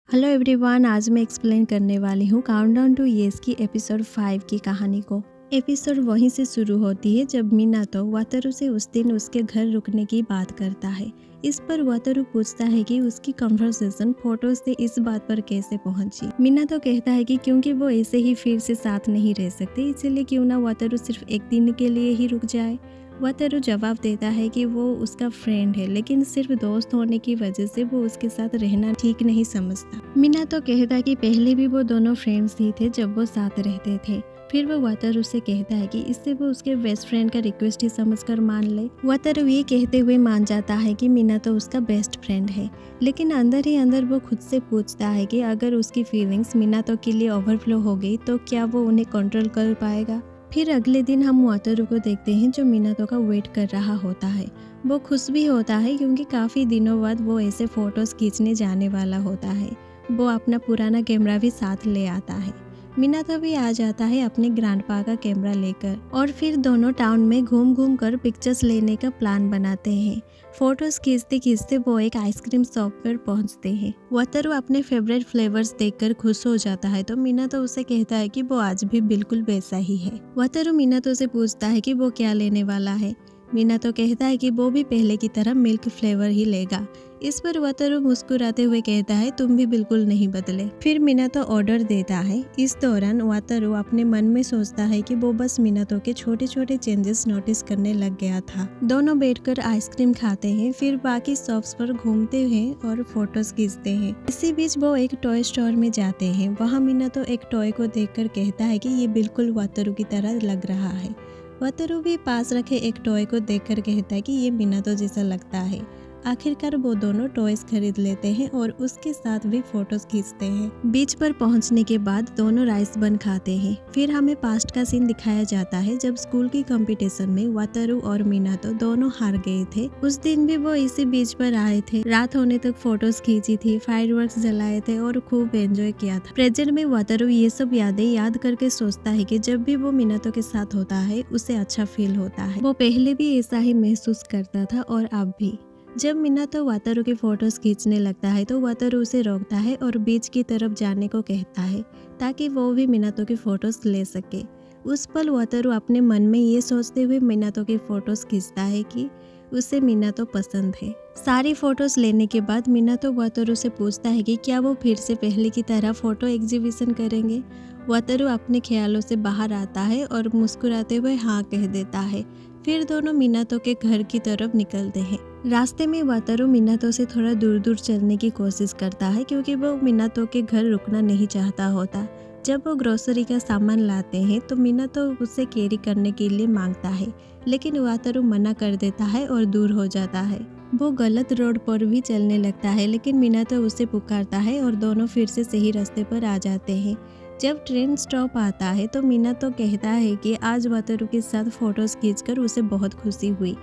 Hello everyone, आज मैं explain करने वाली हूँ काउंटडाउन टू येस की एपिसोड 5 की कहानी को। एपिसोड वहीं से शुरू होती है जब मिनातो वातारू से उस दिन उसके घर रुकने की बात करता है। इस पर वातारू पूछता है कि उसकी कन्वर्सेशन फोटो से इस बात पर कैसे पहुंची। मिनातो कहता है कि क्योंकि वो ऐसे ही फिर से साथ नहीं रह सकते, इसलिए क्यों ना वातारू सिर्फ एक दिन के लिए ही रुक जाए। वातारू जवाब देता है कि वो उसका फ्रेंड है, लेकिन सिर्फ दोस्त होने की वजह से वो उसके साथ रहना ठीक नहीं समझता। मिनातो कहता है कि पहले भी वो दोनों फ्रेंड्स ही थे जब वो साथ रहते थे। फिर वो वातारू से कहता है कि इससे वो उसके बेस्ट फ्रेंड का रिक्वेस्ट ही समझकर मान ले। वातारू ये कहते हुए मान जाता है कि मिनातो उसका बेस्ट फ्रेंड है, लेकिन अंदर ही अंदर वो खुद से पूछता है कि अगर उसकी फीलिंग्स मिनातो के लिए ओवरफ्लो हो गई तो क्या वो उन्हें कंट्रोल कर पाएगा। फिर अगले दिन हम वातारू को देखते हैं जो मिनातो का वेट कर रहा होता है। वो खुश भी होता है क्योंकि काफ़ी दिनों बाद वो ऐसे फोटोज़ खींचने जाने वाला होता है। वो अपना पुराना कैमरा भी साथ ले आता है। मिनातो भी आ जाता है अपने ग्रैंडपा का कैमरा लेकर, और फिर दोनों टाउन में घूम घूम कर पिक्चर्स लेने का प्लान बनाते हैं। फोटोज खींचते खींचते वो एक आइसक्रीम शॉप पर पहुंचते हैं। वातारू अपने फेवरेट फ्लेवर्स देखकर खुश हो जाता है तो मिनातो उसे कहता है कि वो आज भी बिल्कुल वैसा ही है। वातारू मिनातो से पूछता है कि वो क्या लेने वाला है। मिनातो कहता है कि वो भी पहले की तरह मिल्क फ्लेवर ही लेगा। इस पर वातारू मुस्कुराते हुए कहता है तुम भी बिल्कुल नहीं बदले। फिर मिनातो ऑर्डर देता है। इस दौरान वातारू अपने मन में सोचता है कि वो बस मिनातो के छोटे छोटे चेंजेस नोटिस करने लग गया था। दोनों बैठकर आइसक्रीम खाते हैं, फिर बाकी शॉप्स पर घूमते हैं और फोटोज खींचते हैं। इसी बीच वो एक टॉय स्टोर में जाते हैं। वहाँ मिनातो एक टॉय को देखकर कहता है कि ये बिल्कुल वातारू की तरह लग रहा है। वातारू भी पास रखे एक टॉय को देखकर कहता है कि ये मिनातो जैसा लगता है। आखिरकार वो दोनों टॉयज खरीद लेते हैं और उसके साथ भी फोटोज खींचते हैं। बीच पर पहुंचने के बाद दोनों राइस बन खाते हैं। फिर हमें पास्ट का सीन दिखाया जाता है जब स्कूल की कंपटीशन में वातारू और मिनातो दोनों हार गए थे। उस दिन भी वो इसी बीच पर आए थे। रात होने तक फोटोज खींची थी, फायरवर्क्स जलाए थे और खूब एंजॉय किया था। प्रेजेंट में वातारू ये सब यादें याद करके सोचता है कि जब भी वो मिनातो के साथ होता है उसे अच्छा फील होता है। वो पहले भी ऐसा ही महसूस करता था और अब भी। जब मिनातो वातारू की फोटोज खींचने लगता है तो वातारू उसे रोकता है और बीच की तरफ जाने को कहता है ताकि वो भी मिनातो की फोटोज ले सके। उस पल वातारू अपने मन में ये सोचते हुए मिनातो की फोटोज खींचता है कि उसे मिनातो पसंद है। सारी फोटोज लेने के बाद मिनातो वातारू से पूछता है कि क्या वो फिर से पहले की तरह फोटो एग्जीबिशन करेंगे। वातारू अपने ख्यालों से बाहर आता है और मुस्कुराते हुए हाँ कह देता है। फिर दोनों मिनातो के घर की तरफ निकलते हैं। रास्ते में वातारू मिनातो से थोड़ा दूर दूर चलने की कोशिश करता है क्योंकि वो मिनातो के घर रुकना नहीं चाहता होता। जब वो ग्रोसरी का सामान लाते हैं तो मिनातो उसे कैरी करने के लिए मांगता है, लेकिन वातारू मना कर देता है और दूर हो जाता है। वो गलत रोड पर भी चलने लगता है, लेकिन मिनातो उसे पुकारता है और दोनों फिर से सही रास्ते पर आ जाते हैं। जब ट्रेन स्टॉप आता है तो मिनातो कहता है कि आज वातारू के साथ फोटोज खींचकर उसे बहुत खुशी हुई।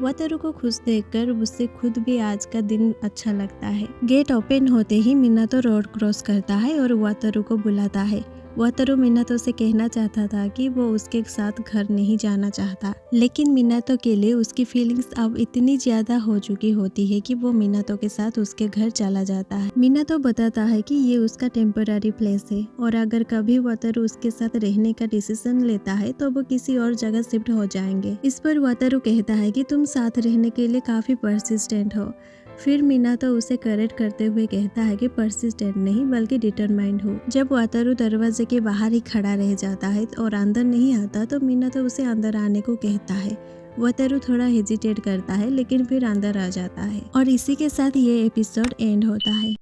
वातारू को खुश देखकर उससे खुद भी आज का दिन अच्छा लगता है। गेट ओपन होते ही मिनातो रोड क्रॉस करता है और वातारू को बुलाता है। वातारू मिनातो से कहना चाहता था कि वो उसके साथ घर नहीं जाना चाहता, लेकिन मिनातो के लिए उसकी फीलिंग्स अब इतनी ज्यादा हो चुकी होती है कि वो मिनातो के साथ उसके घर चला जाता है। मिनातो बताता है कि ये उसका टेम्पररी प्लेस है और अगर कभी वातारू उसके साथ रहने का डिसीजन लेता है तो वो किसी और जगह शिफ्ट हो जाएंगे। इस पर वातारू कहता है कि तुम साथ रहने के लिए काफी परसिस्टेंट हो। फिर मिनातो उसे करेक्ट करते हुए कहता है कि परसिस्टेंट नहीं बल्कि डिटरमाइंड हूँ। जब वातारू दरवाजे के बाहर ही खड़ा रह जाता है और अंदर नहीं आता तो मिनातो उसे अंदर आने को कहता है। वातारू थोड़ा हेजिटेट करता है लेकिन फिर अंदर आ जाता है और इसी के साथ ये एपिसोड एंड होता है।